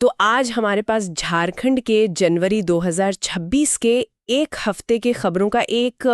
तो आज हमारे पास झारखंड के जनवरी 2026 के एक हफ्ते के खबरों का एक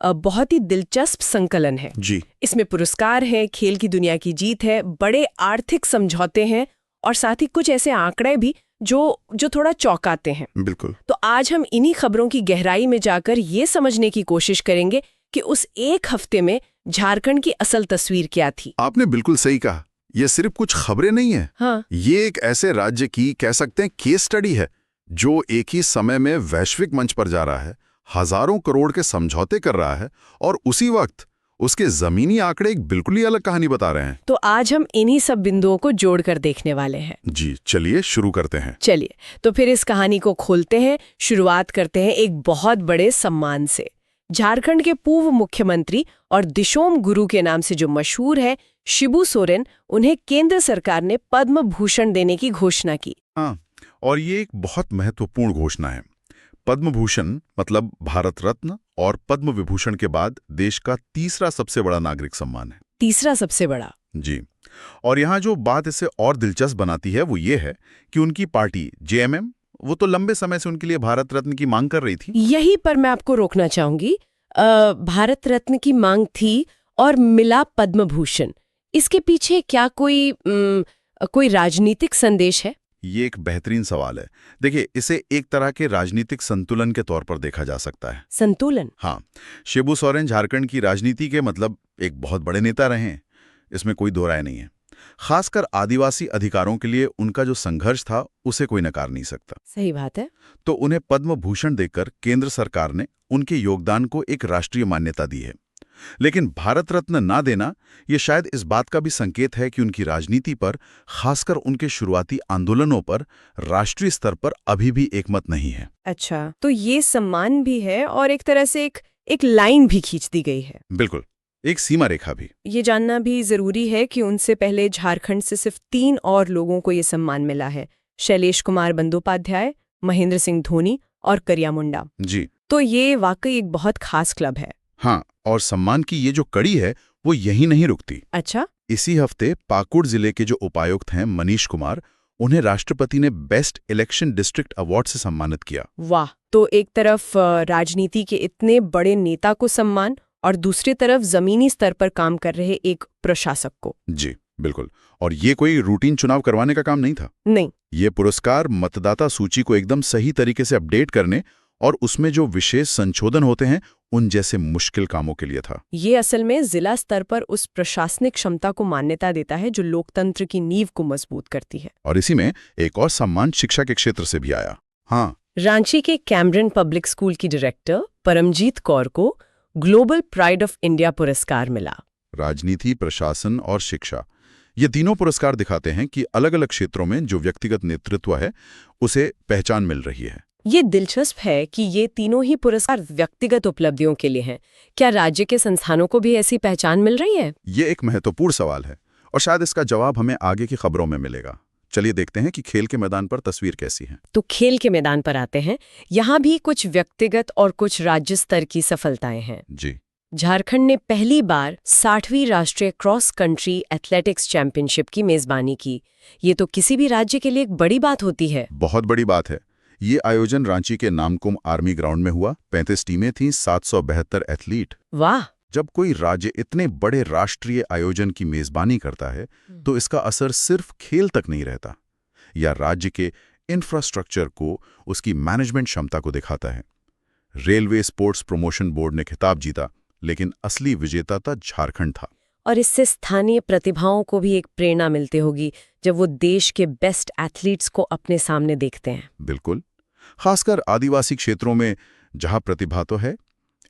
बहुत ही दिलचस्प संकलन है जी। इसमें पुरस्कार है, खेल की दुनिया की जीत है, बड़े आर्थिक समझौते हैं और साथ ही कुछ ऐसे आंकड़े भी जो थोड़ा चौंकाते हैं। बिल्कुल। तो आज हम इन्हीं खबरों की गहराई में जाकर ये समझने की कोशिश करेंगे कि उस एक हफ्ते में झारखंड की असल तस्वीर क्या थी। आपने बिल्कुल सही कहा, ये सिर्फ कुछ खबरें नहीं है। हाँ। ये एक ऐसे राज्य की कह सकते हैं केस स्टडी है जो एक ही समय में वैश्विक मंच पर जा रहा है, हजारों करोड़ के समझौते कर रहा है और उसी वक्त उसके जमीनी आंकड़े एक बिल्कुल ही अलग कहानी बता रहे हैं। तो आज हम इन्हीं सब बिंदुओं को जोड़कर देखने वाले हैं। जी, चलिए शुरू करते हैं। चलिए, तो फिर इस कहानी को खोलते हैं। शुरुआत करते हैं एक बहुत बड़े सम्मान से। झारखंड के पूर्व मुख्यमंत्री और दिशोम गुरु के नाम से जो मशहूर है शिबू सोरेन, उन्हें केंद्र सरकार ने पद्म भूषण देने की घोषणा की। हाँ, और ये एक बहुत महत्वपूर्ण घोषणा है। पद्म भूषण मतलब भारत रत्न और पद्म विभूषण के बाद देश का तीसरा सबसे बड़ा नागरिक सम्मान है। तीसरा सबसे बड़ा? जी। और यहाँ जो बात इसे और दिलचस्प बनाती है वो ये है कि उनकी पार्टी जेएमएम, वो तो लंबे समय से उनके लिए भारत रत्न की मांग कर रही थी। यही पर मैं आपको रोकना चाहूंगी। भारत रत्न की मांग थी और मिला पद्म भूषण। इसके पीछे क्या कोई राजनीतिक संदेश है? ये एक बेहतरीन सवाल है। देखिए, इसे एक तरह के राजनीतिक संतुलन के तौर पर देखा जा सकता है। संतुलन? हाँ, शिबू सोरेन झारखंड की राजनीति के मतलब एक बहुत बड़े नेता रहे हैं, इसमें कोई दो राय नहीं है। खासकर आदिवासी अधिकारों के लिए उनका जो संघर्ष था उसे कोई नकार नहीं सकता। सही बात है। तो उन्हें पद्म भूषण देकर केंद्र सरकार ने उनके योगदान को एक राष्ट्रीय मान्यता दी है। लेकिन भारत रत्न ना देना ये शायद इस बात का भी संकेत है कि उनकी राजनीति पर, खासकर उनके शुरुआती आंदोलनों पर राष्ट्रीय स्तर पर अभी भी एकमत नहीं है। अच्छा, तो ये सम्मान भी है और एक तरह से एक लाइन भी खींच दी गई है। बिल्कुल, एक सीमा रेखा भी। ये जानना भी जरूरी है कि उनसे पहले झारखंड से सिर्फ 3 और लोगों को ये सम्मान मिला है: शैलेश कुमार बंदोपाध्याय, महेंद्र सिंह धोनी और करिया मुंडा। जी। तो ये वाकई एक बहुत खास क्लब है। हाँ, और सम्मान की ये जो कड़ी है वो यही नहीं रुकती। अच्छा। इसी हफ्ते पाकुड़ जिले के जो उपायुक्त हैं मनीष कुमार, उन्हें राष्ट्रपति ने बेस्ट इलेक्शन डिस्ट्रिक्ट अवार्ड से सम्मानित किया। वाह! तो एक तरफ राजनीति के इतने बड़े नेता को सम्मान और दूसरी तरफ जमीनी स्तर पर काम कर रहे एक प्रशासक को। जी बिल्कुल। और ये कोई रूटीन चुनाव करवाने का काम नहीं था। नहीं, ये पुरस्कार मतदाता सूची को एकदम सही तरीके से अपडेट करने और उसमें जो विशेष संशोधन होते हैं उन जैसे मुश्किल कामों के लिए था। ये असल में जिला स्तर पर उस प्रशासनिक क्षमता को मान्यता देता है जो लोकतंत्र की नींव को मजबूत करती है। और इसी में एक और सम्मान शिक्षा के क्षेत्र से भी आया। हाँ, रांची के कैमरन पब्लिक स्कूल की डायरेक्टर परमजीत कौर को ग्लोबल प्राइड ऑफ इंडिया पुरस्कार मिला। राजनीति, प्रशासन और शिक्षा, ये तीनों पुरस्कार दिखाते हैं कि अलग अलग क्षेत्रों में जो व्यक्तिगत नेतृत्व है उसे पहचान मिल रही है। ये दिलचस्प है कि ये तीनों ही पुरस्कार व्यक्तिगत उपलब्धियों के लिए हैं। क्या राज्य के संस्थानों को भी ऐसी पहचान मिल रही है? ये एक महत्वपूर्ण सवाल है और शायद इसका जवाब हमें आगे की खबरों में मिलेगा। चलिए देखते हैं कि खेल के मैदान पर तस्वीर कैसी है। तो खेल के मैदान पर आते हैं। यहाँ भी कुछ व्यक्तिगत और कुछ राज्य स्तर की सफलताएं हैं। जी। झारखंड ने पहली बार 60वीं राष्ट्रीय क्रॉस कंट्री एथलेटिक्स चैंपियनशिप की मेजबानी की। ये तो किसी भी राज्य के लिए एक बड़ी बात होती है। बहुत बड़ी बात है। ये आयोजन रांची के नामकुम आर्मी ग्राउंड में हुआ। 35 टीमें थीं, 772 एथलीट। वाह! जब कोई राज्य इतने बड़े राष्ट्रीय आयोजन की मेजबानी करता है तो इसका असर सिर्फ खेल तक नहीं रहता, या राज्य के इंफ्रास्ट्रक्चर को, उसकी मैनेजमेंट क्षमता को दिखाता है। रेलवे स्पोर्ट्स प्रमोशन बोर्ड ने खिताब जीता, लेकिन असली विजेता था झारखंड था। और इससे स्थानीय प्रतिभाओं को भी एक प्रेरणा मिलती होगी जब वो देश के बेस्ट एथलीट्स को अपने सामने देखते हैं। बिल्कुल, खासकर आदिवासी क्षेत्रों में जहां प्रतिभा तो है,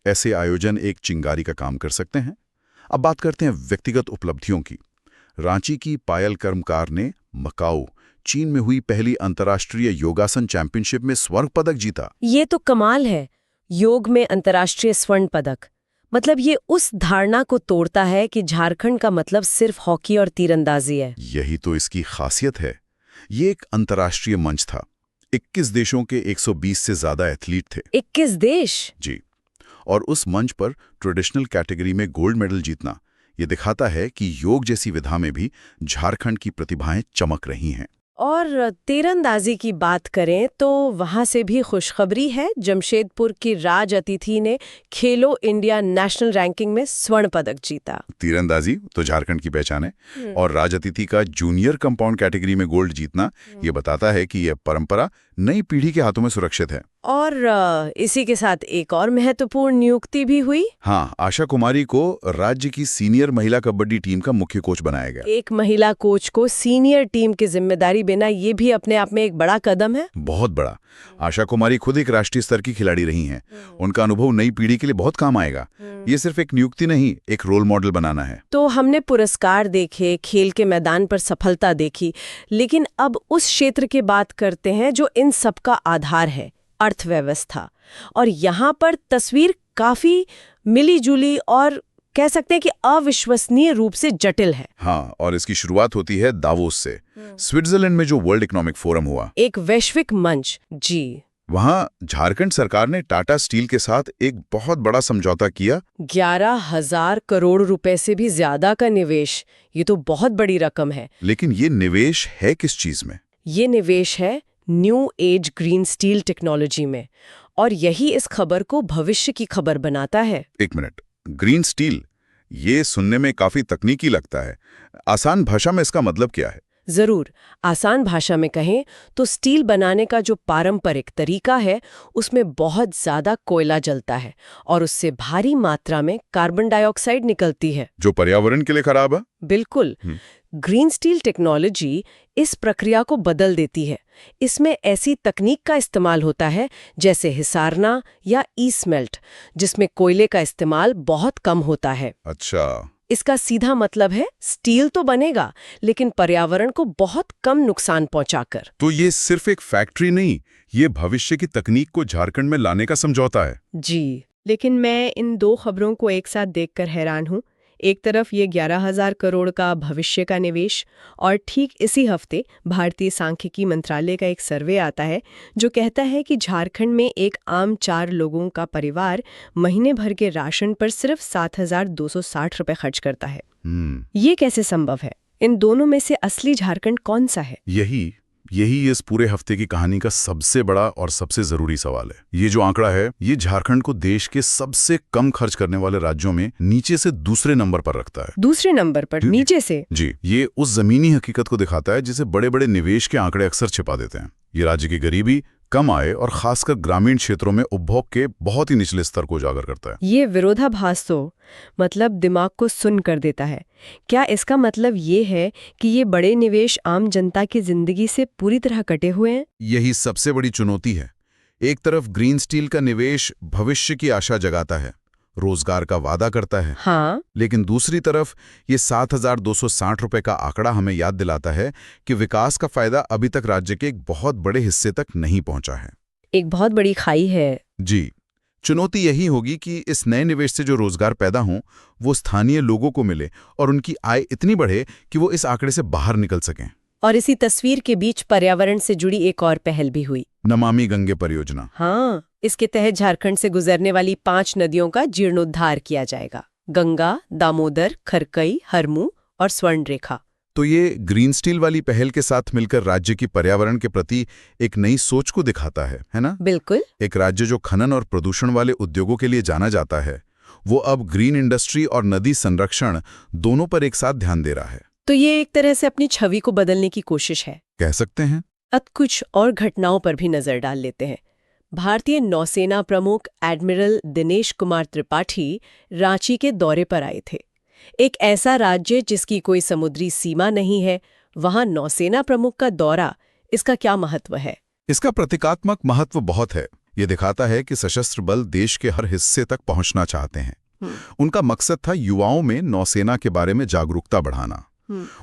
ऐसे आयोजन एक चिंगारी का काम कर सकते हैं। अब बात करते हैं व्यक्तिगत उपलब्धियों की। रांची की पायल कर्मकार ने मकाऊ, चीन में हुई पहली अंतर्राष्ट्रीय योगासन चैंपियनशिप में स्वर्ण पदक जीता। ये तो कमाल है। योग में अंतर्राष्ट्रीय स्वर्ण पदक, मतलब ये उस धारणा को तोड़ता है कि झारखंड का मतलब सिर्फ हॉकी और तीरंदाजी है। यही तो इसकी खासियत है। ये एक अंतर्राष्ट्रीय मंच था। 21 देशों के 120 से ज्यादा एथलीट थे। 21 देश? जी। और उस मंच पर ट्रेडिशनल कैटेगरी में गोल्ड मेडल जीतना, ये दिखाता है कि योग जैसी विधा में भी झारखंड की प्रतिभाएं चमक रही हैं। और तीरंदाजी की बात करें तो वहां से भी खुशखबरी है। जमशेदपुर की राज अतिथि ने खेलो इंडिया नेशनल रैंकिंग में स्वर्ण पदक जीता। तीरंदाजी तो झारखंड की पहचान है और राज अतिथि का जूनियर कंपाउंड कैटेगरी में गोल्ड जीतना ये बताता है कि यह परंपरा नई पीढ़ी के हाथों में सुरक्षित है। और इसी के साथ एक और महत्वपूर्ण नियुक्ति भी हुई। हाँ, आशा कुमारी को राज्य की सीनियर महिला कबड्डी टीम का मुख्य कोच बनाया गया। एक महिला कोच को सीनियर टीम की जिम्मेदारी देना ये भी अपने आप में एक बड़ा कदम है। बहुत बड़ा। आशा कुमारी खुद एक राष्ट्रीय स्तर की खिलाड़ी रही हैं। उनका अनुभव नई पीढ़ी के लिए बहुत काम आएगा। ये सिर्फ एक नियुक्ति नहीं, एक रोल मॉडल बनाना है। तो हमने पुरस्कार देखे, खेल के मैदान पर सफलता देखी, लेकिन अब उस क्षेत्र की बात करते हैं जो इन सब का आधार है, अर्थव्यवस्था। और यहाँ पर तस्वीर काफी मिली-जुली और कह सकते हैं कि अविश्वसनीय रूप से जटिल है। हाँ, और इसकी शुरुआत होती है दावोस से, स्विट्जरलैंड में जो वर्ल्ड इकोनॉमिक फोरम हुआ, एक वैश्विक मंच। जी, वहाँ झारखंड सरकार ने टाटा स्टील के साथ एक बहुत बड़ा समझौता किया। 11,000 करोड़ रुपए से भी ज्यादा का निवेश। ये तो बहुत बड़ी रकम है। लेकिन ये निवेश है किस चीज में? ये निवेश है new age green steel technology में, और यही इस खबर को भविष्य की खबर बनाता है। एक मिनट, ग्रीन स्टील, ये सुनने में काफी तकनीकी लगता है। आसान भाषा में इसका मतलब क्या है? जरूर, आसान भाषा में कहें तो स्टील बनाने का जो पारंपरिक तरीका है उसमें बहुत ज्यादा कोयला जलता है और उससे भारी मात्रा में कार्बन डाइऑक्साइड निकलती है, जो पर्यावरण के लिए खराब है। बिल्कुल। ग्रीन स्टील टेक्नोलॉजी इस प्रक्रिया को बदल देती है। इसमें ऐसी तकनीक का इस्तेमाल होता है जैसे हिसारना या ई स्मेल्ट, जिसमें कोयले का इस्तेमाल बहुत कम होता है। अच्छा, इसका सीधा मतलब है स्टील तो बनेगा लेकिन पर्यावरण को बहुत कम नुकसान पहुंचाकर। तो ये सिर्फ एक फैक्ट्री नहीं, ये भविष्य की तकनीक को झारखंड में लाने का समझौता है। जी, लेकिन मैं इन दो खबरों को एक साथ देखकर हैरान हूँ। एक तरफ ये 11,000 करोड़ का भविष्य का निवेश, और ठीक इसी हफ्ते भारतीय सांख्यिकी मंत्रालय का एक सर्वे आता है जो कहता है कि झारखंड में एक आम 4 लोगों का परिवार महीने भर के राशन पर सिर्फ 7,260 रुपए खर्च करता है। ये कैसे संभव है? इन दोनों में से असली झारखंड कौन सा है? यही इस पूरे हफ्ते की कहानी का सबसे बड़ा और सबसे जरूरी सवाल है। ये जो आंकड़ा है, ये झारखंड को देश के सबसे कम खर्च करने वाले राज्यों में नीचे से दूसरे नंबर पर रखता है। दूसरे नंबर पर, नीचे से? जी, ये उस जमीनी हकीकत को दिखाता है जिसे बड़े बड़े निवेश के आंकड़े अक्सर छिपा देते हैं। ये राज्य की गरीबी, कम आय और खासकर ग्रामीण क्षेत्रों में उपभोग के बहुत ही निचले स्तर को उजागर करता है। ये विरोधाभास तो मतलब दिमाग को सुन्न कर देता है। क्या इसका मतलब ये है कि ये बड़े निवेश आम जनता की जिंदगी से पूरी तरह कटे हुए हैं? यही सबसे बड़ी चुनौती है। एक तरफ ग्रीन स्टील का निवेश भविष्य की आशा जगाता है, रोजगार का वादा करता है। हाँ, लेकिन दूसरी तरफ ये 7,260 रुपए का आंकड़ा हमें याद दिलाता है कि विकास का फायदा अभी तक राज्य के एक बहुत बड़े हिस्से तक नहीं पहुंचा है। एक बहुत बड़ी खाई है। जी, चुनौती यही होगी कि इस नए निवेश से जो रोजगार पैदा हों वो स्थानीय लोगों को मिले और उनकी आय इतनी बढ़े कि वो इस आंकड़े से बाहर निकल सकें। और इसी तस्वीर के बीच पर्यावरण से जुड़ी एक और पहल भी हुई, नमामि गंगे परियोजना। हाँ, इसके तहत झारखंड से गुजरने वाली 5 नदियों का जीर्णोद्धार किया जाएगा। गंगा, दामोदर, खरकई, हरमू और स्वर्णरेखा। तो ये ग्रीन स्टील वाली पहल के साथ मिलकर राज्य की पर्यावरण के प्रति एक नई सोच को दिखाता है ना? बिल्कुल। एक राज्य जो खनन और प्रदूषण वाले उद्योगों के लिए जाना जाता है, वो अब ग्रीन इंडस्ट्री और नदी संरक्षण दोनों पर एक साथ ध्यान दे रहा है। तो ये एक तरह से अपनी छवि को बदलने की कोशिश है, कह सकते हैं। अब कुछ और घटनाओं पर भी नजर डाल लेते हैं। भारतीय नौसेना प्रमुख एडमिरल दिनेश कुमार त्रिपाठी रांची के दौरे पर आए थे। एक ऐसा राज्य जिसकी कोई समुद्री सीमा नहीं है, वहां नौसेना प्रमुख का दौरा, इसका क्या महत्व है? इसका प्रतीकात्मक महत्व बहुत है। ये दिखाता है कि सशस्त्र बल देश के हर हिस्से तक पहुंचना चाहते हैं। उनका मकसद था युवाओं में नौसेना के बारे में जागरूकता बढ़ाना।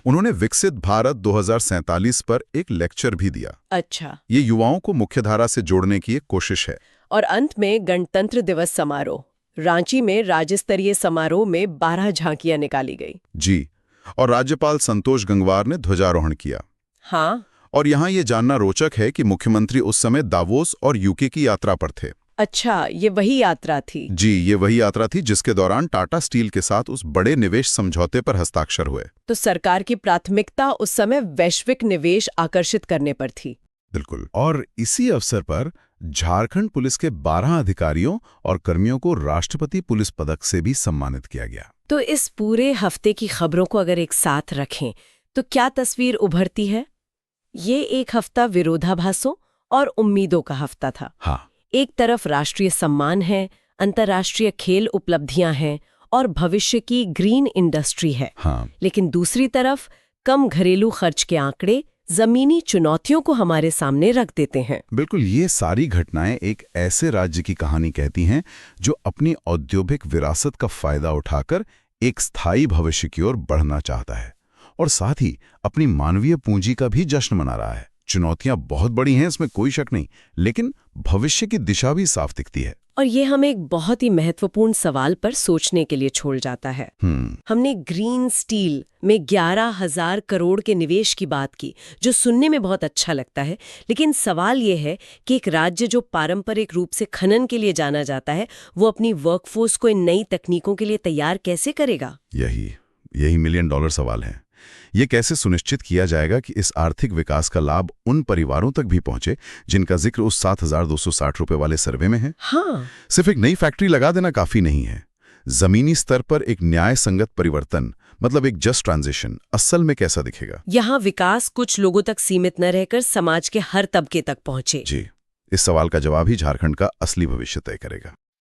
उन्होंने विकसित भारत 2047 पर एक लेक्चर भी दिया। अच्छा, ये युवाओं को मुख्यधारा से जोड़ने की एक कोशिश है। और अंत में गणतंत्र दिवस समारोह। रांची में राज्य स्तरीय समारोह में 12 झांकियां निकाली गई। जी, और राज्यपाल संतोष गंगवार ने ध्वजारोहण किया। हाँ, और यहाँ ये जानना रोचक है कि मुख्यमंत्री उस समय दावोस और यूके की यात्रा पर थे। अच्छा, ये वही यात्रा थी। जी, ये वही यात्रा थी जिसके दौरान टाटा स्टील के साथ उस बड़े निवेश समझौते पर हस्ताक्षर हुए। तो सरकार की प्राथमिकता उस समय वैश्विक निवेश आकर्षित करने पर थी। बिल्कुल। और इसी अवसर पर झारखंड पुलिस के 12 अधिकारियों और कर्मियों को राष्ट्रपति पुलिस पदक से भी सम्मानित किया गया। तो इस पूरे हफ्ते की खबरों को अगर एक साथ रखें तो क्या तस्वीर उभरती है? ये एक हफ्ता विरोधाभासों और उम्मीदों का हफ्ता था। हाँ, एक तरफ राष्ट्रीय सम्मान है, अंतर्राष्ट्रीय खेल उपलब्धियां हैं और भविष्य की ग्रीन इंडस्ट्री है। हाँ। लेकिन दूसरी तरफ कम घरेलू खर्च के आंकड़े जमीनी चुनौतियों को हमारे सामने रख देते हैं। बिल्कुल, ये सारी घटनाएं एक ऐसे राज्य की कहानी कहती हैं जो अपनी औद्योगिक विरासत का फायदा उठाकर एक स्थायी भविष्य की ओर बढ़ना चाहता है और साथ ही अपनी मानवीय पूंजी का भी जश्न मना रहा है। चुनौतियां बहुत बड़ी हैं, इसमें कोई शक नहीं, लेकिन भविष्य की दिशा भी साफ दिखती है। और ये हमें एक बहुत ही महत्वपूर्ण सवाल पर सोचने के लिए छोड़ जाता है। हमने ग्रीन स्टील में 11,000 करोड़ के निवेश की बात की, जो सुनने में बहुत अच्छा लगता है, लेकिन सवाल ये है कि एक राज्य जो पारंपरिक रूप से खनन के लिए जाना जाता है, वो अपनी वर्कफोर्स को इन नई तकनीकों के लिए तैयार कैसे करेगा? यही मिलियन डॉलर सवाल है। ये कैसे सुनिश्चित किया जाएगा कि इस आर्थिक विकास का लाभ उन परिवारों तक भी पहुंचे जिनका जिक्र उस 7,260 रुपए वाले सर्वे में है? हाँ। सिर्फ एक नई फैक्ट्री लगा देना काफी नहीं है। जमीनी स्तर पर एक न्याय संगत परिवर्तन, मतलब एक जस्ट ट्रांजिशन, असल में कैसा दिखेगा? यहाँ विकास कुछ लोगों तक सीमित न रहकर समाज के हर तबके तक पहुंचे। जी, इस सवाल का जवाब ही झारखंड का असली भविष्य तय करेगा।